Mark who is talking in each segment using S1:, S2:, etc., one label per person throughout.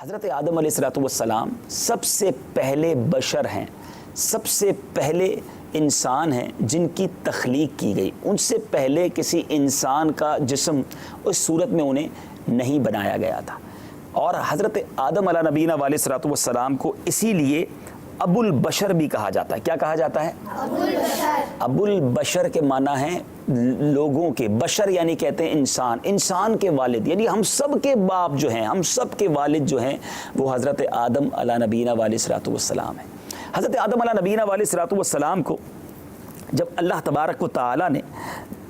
S1: حضرت آدم علیہ الصلوۃ والسلام سب سے پہلے بشر ہیں، سب سے پہلے انسان ہیں جن کی تخلیق کی گئی۔ ان سے پہلے کسی انسان کا جسم اس صورت میں انہیں نہیں بنایا گیا تھا۔ اور حضرت آدم علیہ نبینا علیہ الصلوۃ والسلام کو اسی لیے ابو البشر بھی کہا جاتا ہے۔ کیا کہا جاتا ہے؟ ابو البشر۔ ابو البشر کے معنی ہیں لوگوں کے، بشر یعنی کہتے ہیں انسان، انسان کے والد، یعنی ہم سب کے باپ جو ہیں، ہم سب کے والد جو ہیں وہ حضرت آدم علیہ نبینا علیہ الصلوۃ والسلام ہیں۔ حضرت آدم علیہ نبینا علیہ الصلوۃ والسلام کو جب اللہ تبارک و تعالی نے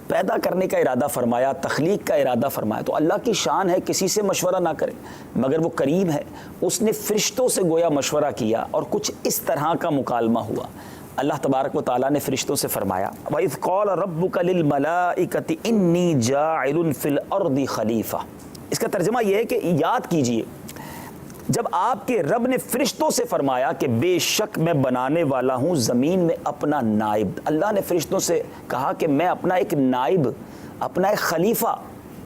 S1: پیدا کرنے کا ارادہ فرمایا، تخلیق کا ارادہ فرمایا، تو اللہ کی شان ہے کسی سے مشورہ نہ کرے، مگر وہ کریم ہے، اس نے فرشتوں سے گویا مشورہ کیا اور کچھ اس طرح کا مکالمہ ہوا۔ اللہ تبارک و تعالیٰ نے فرشتوں سے فرمایا وَإِذْ قَالَ رَبُّكَ لِلْمَلَائِكَةِ إِنِّي جَاعِلٌ فِي الْأَرْضِ خَلِيفَةً۔ اس کا ترجمہ یہ ہے کہ یاد کیجئے جب آپ کے رب نے فرشتوں سے فرمایا کہ بے شک میں بنانے والا ہوں زمین میں اپنا نائب، اللہ نے فرشتوں سے کہا کہ میں اپنا ایک نائب، اپنا ایک خلیفہ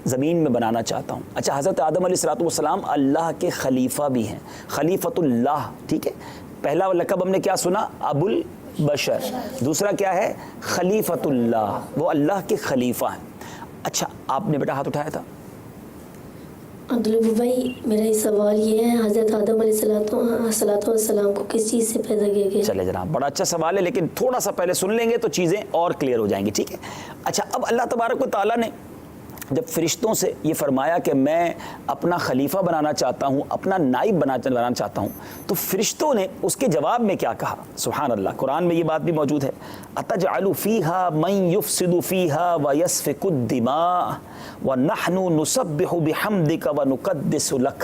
S1: زمین میں بنانا چاہتا ہوں۔ اچھا، حضرت آدم علیہ الصلوۃ والسلام اللہ کے خلیفہ بھی ہیں، خلیفۃ اللہ، ٹھیک ہے۔ پہلا لقب ہم نے کیا سنا؟ ابو البشر، دوسرا کیا ہے؟ خلیفۃ اللہ، وہ اللہ کے خلیفہ ہیں۔ اچھا، آپ نے بیٹا ہاتھ اٹھایا تھا؟
S2: عبداللہ بھائی، میرا سوال یہ ہے، حضرت آدم علیہ الصلوۃ والسلام کو کس چیز سے پیدا کیا گیا؟
S1: چلے جناب، بڑا اچھا سوال ہے، لیکن تھوڑا سا پہلے سن لیں گے تو چیزیں اور کلیئر ہو جائیں گی، ٹھیک ہے۔ اچھا، اب اللہ تبارک و تعالیٰ نے جب فرشتوں سے یہ فرمایا کہ میں اپنا خلیفہ بنانا چاہتا ہوں، اپنا نائب بنانا چاہتا ہوں، تو فرشتوں نے اس کے جواب میں کیا کہا؟ سبحان اللہ، قرآن میں یہ بات بھی موجود ہے، أَتَجْعَلُ فِيهَا مَن يُفْسِدُ فِيهَا وَيَسْفِكُ الدِّمَاءَ وَنَحْنُ نُسَبِّحُ بِحَمْدِكَ وَنُقَدِّسُ لَكَ۔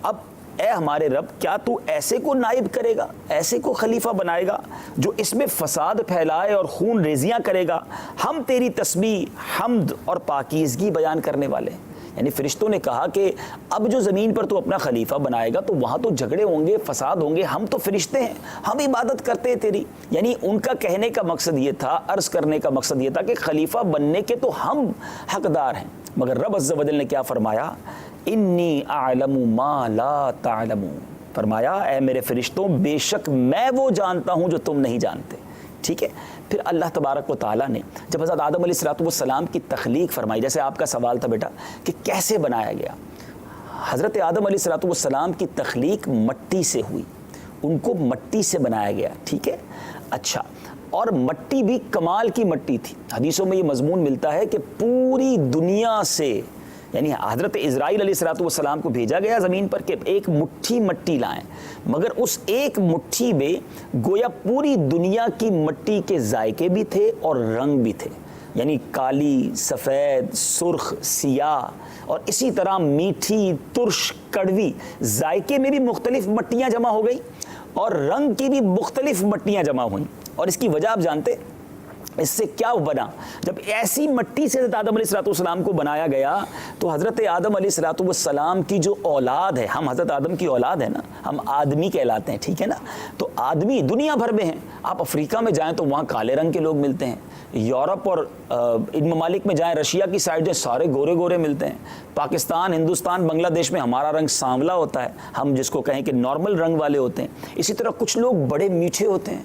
S1: اب اے ہمارے رب، کیا تو ایسے کو نائب کرے گا، ایسے کو خلیفہ بنائے گا جو اس میں فساد پھیلائے اور خون ریزیاں کرے گا؟ ہم تیری تسبیح، حمد اور پاکیزگی بیان کرنے والے ہیں۔ یعنی فرشتوں نے کہا کہ اب جو زمین پر تو اپنا خلیفہ بنائے گا تو وہاں تو جھگڑے ہوں گے، فساد ہوں گے، ہم تو فرشتے ہیں، ہم عبادت کرتے ہیں تیری۔ یعنی ان کا کہنے کا مقصد یہ تھا، عرض کرنے کا مقصد یہ تھا کہ خلیفہ بننے کے تو ہم حقدار ہیں، مگر رب عز و جل نے کیا فرمایا؟ انی اعلم ما لا تعلمون، فرمایا اے میرے فرشتوں، بے شک میں وہ جانتا ہوں جو تم نہیں جانتے، ٹھیک ہے۔ پھر اللہ تبارک و تعالیٰ نے جب حضرت آدم علیہ الصلوۃ والسلام کی تخلیق فرمائی، جیسے آپ کا سوال تھا بیٹا کہ کیسے بنایا گیا، حضرت آدم علیہ الصلوۃ والسلام کی تخلیق مٹی سے ہوئی، ان کو مٹی سے بنایا گیا، ٹھیک ہے۔ اچھا، اور مٹی بھی کمال کی مٹی تھی۔ حدیثوں میں یہ مضمون ملتا ہے کہ پوری دنیا سے، یعنی حضرت اسرائیل علیہ الصلوۃ والسلام کو بھیجا گیا زمین پر کہ ایک مٹھی مٹی لائیں، مگر اس ایک مٹھی میں گویا پوری دنیا کی مٹی کے ذائقے بھی تھے اور رنگ بھی تھے، یعنی کالی، سفید، سرخ، سیاہ، اور اسی طرح میٹھی، ترش، کڑوی، ذائقے میں بھی مختلف مٹیاں جمع ہو گئی اور رنگ کی بھی مختلف مٹیاں جمع ہوئیں۔ اور اس کی وجہ آپ جانتے اس سے کیا بنا؟ جب ایسی مٹی سے حضرت آدم علیہ الصلوۃ والسلام کو بنایا گیا تو حضرت آدم علیہ الصلوۃ والسلام کی جو اولاد ہے، ہم حضرت آدم کی اولاد ہیں نا، ہم آدمی کہلاتے ہیں، ٹھیک ہے نا۔ تو آدمی دنیا بھر میں ہیں، آپ افریقہ میں جائیں تو وہاں کالے رنگ کے لوگ ملتے ہیں، یورپ اور ان ممالک میں جائیں، رشیا کی سائڈ جائیں، سارے گورے گورے ملتے ہیں، پاکستان، ہندوستان، بنگلہ دیش میں ہمارا رنگ سانولا ہوتا ہے، ہم جس کو کہیں کہ نارمل رنگ والے ہوتے ہیں۔ اسی طرح کچھ لوگ بڑے میٹھے ہوتے ہیں،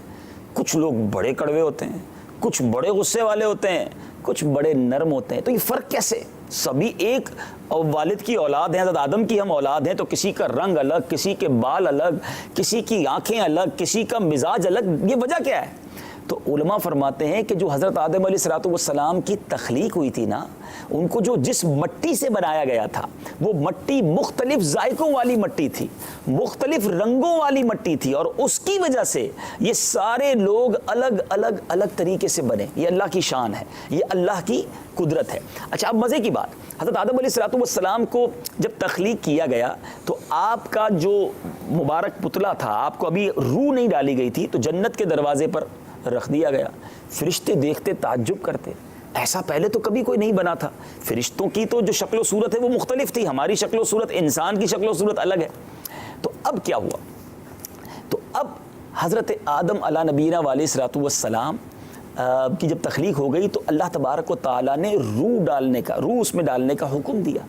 S1: کچھ لوگ بڑے کڑوے ہوتے ہیں، کچھ بڑے غصے والے ہوتے ہیں، کچھ بڑے نرم ہوتے ہیں۔ تو یہ فرق کیسے؟ سبھی ایک والد کی اولاد ہیں، حضرت آدم کی ہم اولاد ہیں، تو کسی کا رنگ الگ، کسی کے بال الگ، کسی کی آنکھیں الگ، کسی کا مزاج الگ، یہ وجہ کیا ہے؟ تو علماء فرماتے ہیں کہ جو حضرت آدم علیہ الصلوۃ والسلام کی تخلیق ہوئی تھی نا، ان کو جو جس مٹی سے بنایا گیا تھا وہ مٹی مختلف ذائقوں والی مٹی تھی، مختلف رنگوں والی مٹی تھی، اور اس کی وجہ سے یہ سارے لوگ الگ الگ الگ طریقے سے بنے۔ یہ اللہ کی شان ہے، یہ اللہ کی قدرت ہے۔ اچھا، اب مزے کی بات، حضرت آدم علیہ الصلوۃ والسلام کو جب تخلیق کیا گیا تو آپ کا جو مبارک پتلا تھا، آپ کو ابھی روح نہیں ڈالی گئی تھی، تو جنت کے دروازے پر رکھ دیا گیا۔ فرشتے دیکھتے تعجب کرتے، ایسا پہلے تو کبھی کوئی نہیں بنا تھا۔ فرشتوں کی تو جو شکل و صورت ہے وہ مختلف تھی، ہماری شکل و صورت، انسان کی شکل و صورت الگ ہے۔ تو اب کیا ہوا؟ تو اب حضرت آدم علیہ نبینا علیہ الصلوۃ والسلام کی جب تخلیق ہو گئی تو اللہ تبارک و تعالیٰ نے روح ڈالنے کا، روح اس میں ڈالنے کا حکم دیا۔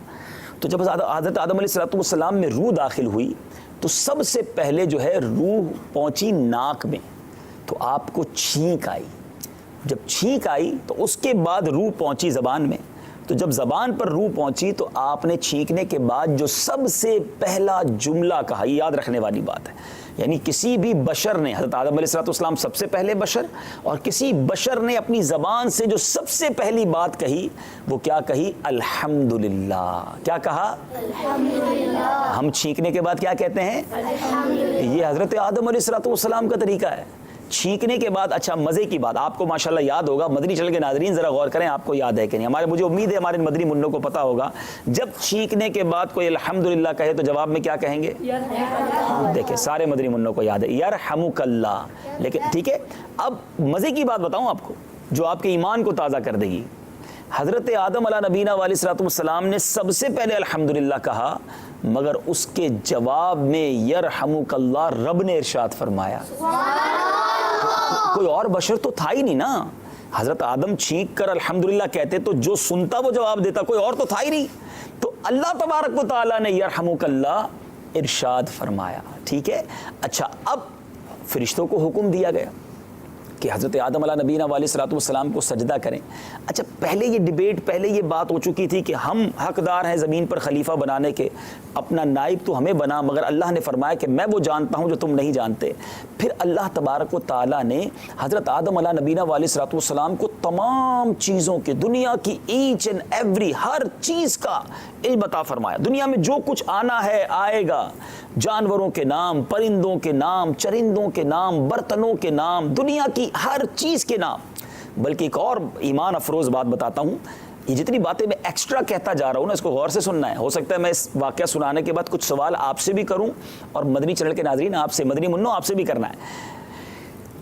S1: تو جب حضرت آدم علیہ السلام میں روح داخل ہوئی تو سب سے پہلے جو ہے روح پہنچی ناک میں، تو آپ کو چھینک آئی. جب چھینک آئی تو اس کے بعد روح پہنچی زبان میں. تو جب زبان پر روح پہنچی تو آپ نے چھینکنے کے بعد جو سب سے پہلا جملہ کہا، یہ یاد رکھنے والی بات ہے، یعنی کسی بھی بشر نے، حضرت آدم علیہ السلام سب سے پہلے بشر، اور کسی بشر نے اپنی زبان سے جو سب سے پہلی بات کہی وہ کیا کہی؟ الحمدللہ. کیا کہا؟ الحمدللہ. ہم چھینکنے کے بعد کیا کہتے ہیں؟ الحمدللہ. یہ حضرت آدم علیہ السلام کا طریقہ ہے. چھینکنے کے بعد، اچھا مزے کی بات آپ کو ماشاءاللہ یاد ہوگا، مدنی چینل کے ناظرین ذرا غور کریں آپ کو یاد ہے کہ نہیں. مجھے امید ہے ہمارے مدنی منوں کو پتا ہوگا، جب چھینکنے کے بعد کوئی الحمدللہ کہے تو جواب میں کیا کہیں گے؟ دیکھیں سارے مدنی منوں کو یاد ہے یرحمک اللہ. لیکن ٹھیک ہے، اب مزے کی بات بتاؤں آپ کو جو آپ کے ایمان کو تازہ کر دے گی. حضرت آدم علیہ نبینا علیہ السلام نے سب سے پہلے الحمدللہ کہا، مگر اس کے جواب میں یرحمک اللہ رب نے ارشاد فرمایا. کوئی اور بشر تو تھا ہی نہیں نا. حضرت آدم چھینک کر الحمدللہ کہتے تو جو سنتا وہ جواب دیتا، کوئی اور تو تھا ہی نہیں. تو اللہ تبارک و تعالیٰ نے یرحمک اللہ ارشاد فرمایا. ٹھیک ہے، اچھا اب فرشتوں کو حکم دیا گیا کہ حضرت آدم علیہ نبینا علیہ السلام کو سجدہ کریں. اچھا پہلے یہ ڈیبیٹ، پہلے یہ بات ہو چکی تھی کہ ہم حقدار ہیں زمین پر خلیفہ بنانے کے، اپنا نائب تو ہمیں بنا، مگر اللہ نے فرمایا کہ میں وہ جانتا ہوں جو تم نہیں جانتے. پھر اللہ تبارک و تعالیٰ نے حضرت آدم علیہ نبینا علیہ السلام کو تمام چیزوں کے، دنیا کی ایچ اینڈ ایوری ہر چیز کا علم عطا فرمایا. دنیا میں جو کچھ آنا ہے آئے گا، جانوروں کے نام، پرندوں کے نام، چرندوں کے نام، برتنوں کے نام، دنیا کی ہر چیز کے نام. بلکہ ایک اور ایمان افروز بات بتاتا ہوں، یہ جتنی باتیں میں ایکسٹرا کہتا جا رہا ہوں نا، اس کو غور سے سننا ہے. ہو سکتا ہے میں اس واقعہ سنانے کے بعد کچھ سوال آپ سے بھی کروں اور مدنی چینل کے ناظرین آپ سے، مدنی منوں آپ سے بھی کرنا ہے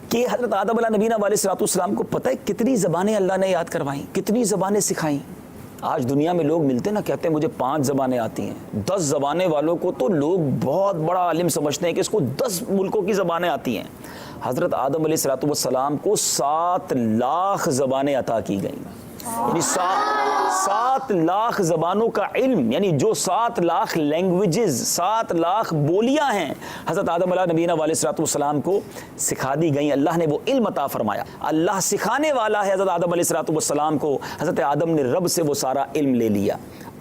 S1: کہ حضرت آدم علیہ نبینا علیہ السلام کو پتہ ہے کتنی زبانیں اللہ نے یاد کروائیں، کتنی زبانیں سکھائیں. آج دنیا میں لوگ ملتے ہیں نا، کہتے ہیں مجھے 5 زبانیں آتی ہیں. 10 زبانیں والوں کو تو لوگ بہت بڑا عالم سمجھتے ہیں کہ اس کو 10 ملکوں کی زبانیں آتی ہیں. حضرت آدم علیہ السلام کو 7 لاکھ زبانیں عطا کی گئیں، یعنی 7 لاکھ زبانوں کا علم، یعنی جو 7 لاکھ لینگویجز، 7 لاکھ بولیاں ہیں حضرت آدم علیہ نبینا علیہ السلام کو سکھا دی گئیں. اللہ نے وہ علم عطا فرمایا. اللہ سکھانے والا ہے حضرت آدم علیہ السلام کو. حضرت آدم نے رب سے وہ سارا علم لے لیا.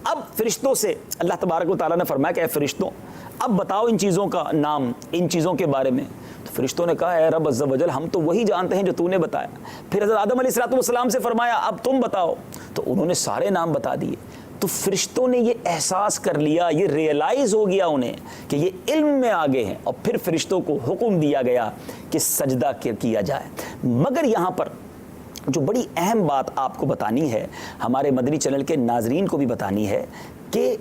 S1: اب فرشتوں سے اللہ تبارک و تعالیٰ نے فرمایا کہ اے فرشتوں اب بتاؤ ان چیزوں کا نام، ان چیزوں کے بارے میں. تو فرشتوں نے کہا اے رب عز و جل ہم تو وہی جانتے ہیں جو تو نے بتایا. پھر حضرت آدم علیہ السلام سے فرمایا اب تم بتاؤ. تو انہوں نے سارے نام بتا دیے. تو فرشتوں نے یہ احساس کر لیا، یہ ریئلائز ہو گیا انہیں کہ یہ علم میں آگے ہیں، اور پھر فرشتوں کو حکم دیا گیا کہ سجدہ کیا جائے. مگر یہاں پر جو بڑی اہم بات آپ کو بتانی ہے، ہمارے مدنی چینل کے ناظرین کو بھی بتانی ہے کہ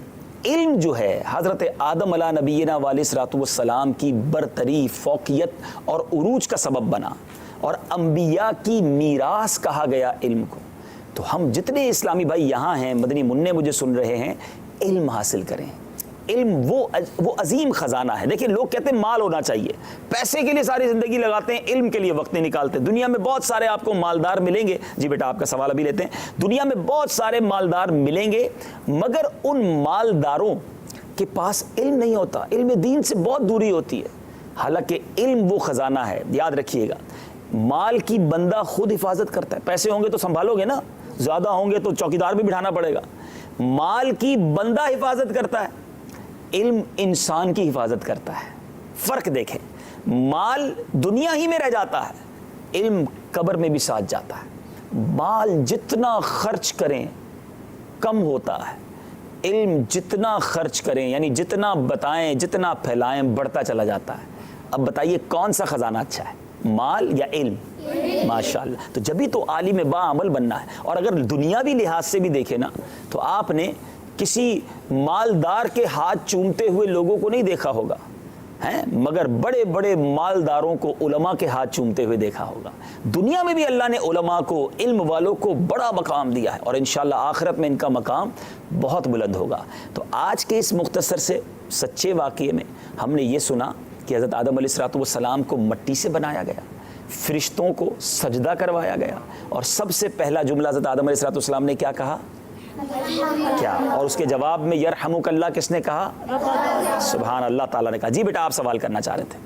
S1: علم جو ہے حضرت آدم علیہ نبینا علیہ السلام کی برتری، فوقیت اور عروج کا سبب بنا، اور انبیاء کی میراث کہا گیا علم کو. تو ہم جتنے اسلامی بھائی یہاں ہیں، مدنی منع مجھے سن رہے ہیں، علم حاصل کریں. علم وہ عظیم خزانہ ہے. دیکھیں لوگ کہتے ہیں مال ہونا چاہیے، پیسے کے لیے ساری زندگی لگاتے ہیں، علم کے لیے وقت نہیں نکالتے. دنیا میں بہت سارے آپ کو مالدار ملیں گے. جی بیٹا آپ کا سوال ابھی لیتے ہیں. دنیا میں بہت سارے مالدار ملیں گے، مگر ان مالداروں کے پاس علم نہیں ہوتا، علم دین سے بہت دوری ہوتی ہے. حالانکہ علم وہ خزانہ ہے. یاد رکھیے گا، مال کی بندہ خود حفاظت کرتا ہے. پیسے ہوں گے تو سنبھالو گے نا، زیادہ ہوں گے تو چوکیدار بھی بٹھانا پڑے گا. مال کی بندہ حفاظت کرتا ہے، علم انسان کی حفاظت کرتا ہے. فرق دیکھیں، مال دنیا ہی میں رہ جاتا ہے، علم قبر میں بھی ساتھ جاتا ہے. مال جتنا خرچ کریں کم ہوتا ہے، علم جتنا خرچ کریں یعنی جتنا بتائیں جتنا پھیلائیں بڑھتا چلا جاتا ہے. اب بتائیے کون سا خزانہ اچھا ہے، مال یا علم؟ ماشاءاللہ. تو جبھی تو عالم با عمل بننا ہے. اور اگر دنیاوی لحاظ سے بھی دیکھیں نا تو آپ نے کسی مالدار کے ہاتھ چومتے ہوئے لوگوں کو نہیں دیکھا ہوگا ہیں، مگر بڑے بڑے مالداروں کو علماء کے ہاتھ چومتے ہوئے دیکھا ہوگا. دنیا میں بھی اللہ نے علماء کو، علم والوں کو بڑا مقام دیا ہے، اور انشاءاللہ آخرت میں ان کا مقام بہت بلند ہوگا. تو آج کے اس مختصر سے سچے واقعے میں ہم نے یہ سنا کہ حضرت آدم علیہ السلام کو مٹی سے بنایا گیا، فرشتوں کو سجدہ کروایا گیا، اور سب سے پہلا جملہ حضرت آدم علیہ السلام نے کیا کہا؟ کیا؟ اور اس کے جواب میں یرحمک اللہ کس نے کہا؟ سبحان اللہ تعالیٰ نے کہا۔ جی بیٹا آپ سوال کرنا چاہ رہے تھے۔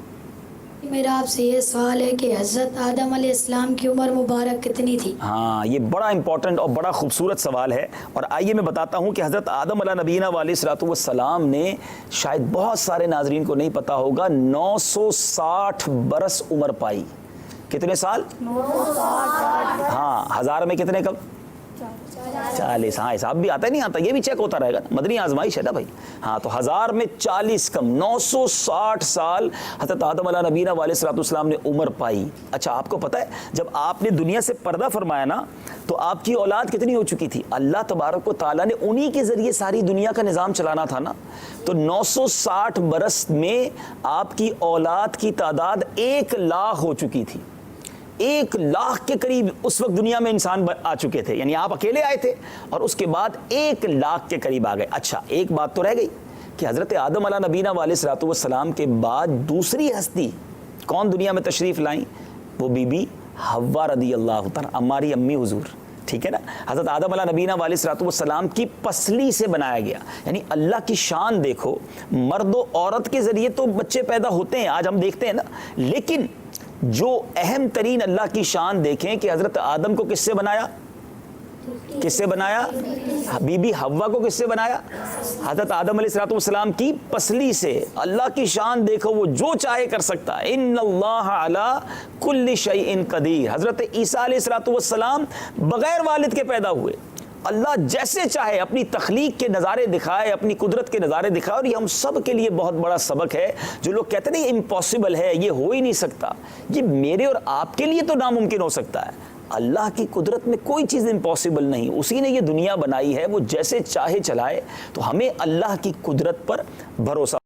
S3: میرا آپ سے یہ سوال ہے کہ حضرت آدم علیہ السلام کی عمر مبارک کتنی تھی؟
S1: ہاں یہ بڑا امپورٹنٹ اور بڑا خوبصورت سوال ہے، اور آئیے میں بتاتا ہوں کہ حضرت آدم علیہ نبینا علیہ الصلوۃ والسلام نے، شاید بہت سارے ناظرین کو نہیں پتا ہوگا، 960 برس عمر پائی۔ کتنے سال؟ 960۔ ہاں، ہزار میں کتنے کم؟ 40۔ ہاں حساب بھی آتا ہے نہیں آتا، یہ بھی چیک ہوتا رہے گا، مدنی آزمائش ہے نا بھائی۔ ہاں تو 1000 میں 40 کم، 960 سال حضرت آدم علیہ نبینا علیہ الصلوۃ والسلام نے عمر پائی۔ اچھا آپ کو پتہ ہے جب آپ نے دنیا سے پردہ فرمایا نا تو آپ کی اولاد کتنی ہو چکی تھی؟ اللہ تبارک و تعالیٰ نے انہی کے ذریعے ساری دنیا کا نظام چلانا تھا نا، تو 960 برس میں آپ کی اولاد کی تعداد 1 لاکھ ہو چکی تھی۔ 1 لاکھ کے قریب اس وقت دنیا میں انسان آ چکے تھے، یعنی آپ اکیلے آئے تھے اور اس کے بعد 1 لاکھ کے قریب آ گئے۔ اچھا ایک بات تو رہ گئی کہ حضرت آدم علیہ نبینا علیہ الصلوۃ والسلام کے بعد دوسری ہستی کون دنیا میں تشریف لائیں؟ وہ بی بی حوا رضی اللہ تعالیٰ، ہماری امی حضور، ٹھیک ہے نا۔ حضرت آدم علیہ نبینا علیہ الصلوۃ والسلام کی پسلی سے بنایا گیا، یعنی اللہ کی شان دیکھو، مرد و عورت کے ذریعے تو بچے پیدا ہوتے ہیں، آج ہم دیکھتے ہیں نا، لیکن جو اہم ترین اللہ کی شان دیکھیں کہ حضرت آدم کو کس سے بنایا؟ کس سے بنایا؟ بی بی حوا کو کس سے بنایا؟ حضرت آدم علیہ الصلوۃ والسلام کی پسلی سے۔ اللہ کی شان دیکھو، وہ جو چاہے کر سکتا ہے۔ ان اللہ علی کل شیء قدیر۔ حضرت عیسیٰ علیہ الصلوۃ والسلام بغیر والد کے پیدا ہوئے، اللہ جیسے چاہے اپنی تخلیق کے نظارے دکھائے، اپنی قدرت کے نظارے دکھائے، اور یہ ہم سب کے لیے بہت بڑا سبق ہے۔ جو لوگ کہتے ہیں یہ امپاسبل ہے، یہ ہو ہی نہیں سکتا، یہ میرے اور آپ کے لیے تو ناممکن ہو سکتا ہے، اللہ کی قدرت میں کوئی چیز امپاسبل نہیں۔ اسی نے یہ دنیا بنائی ہے، وہ جیسے چاہے چلائے، تو ہمیں اللہ کی قدرت پر بھروسہ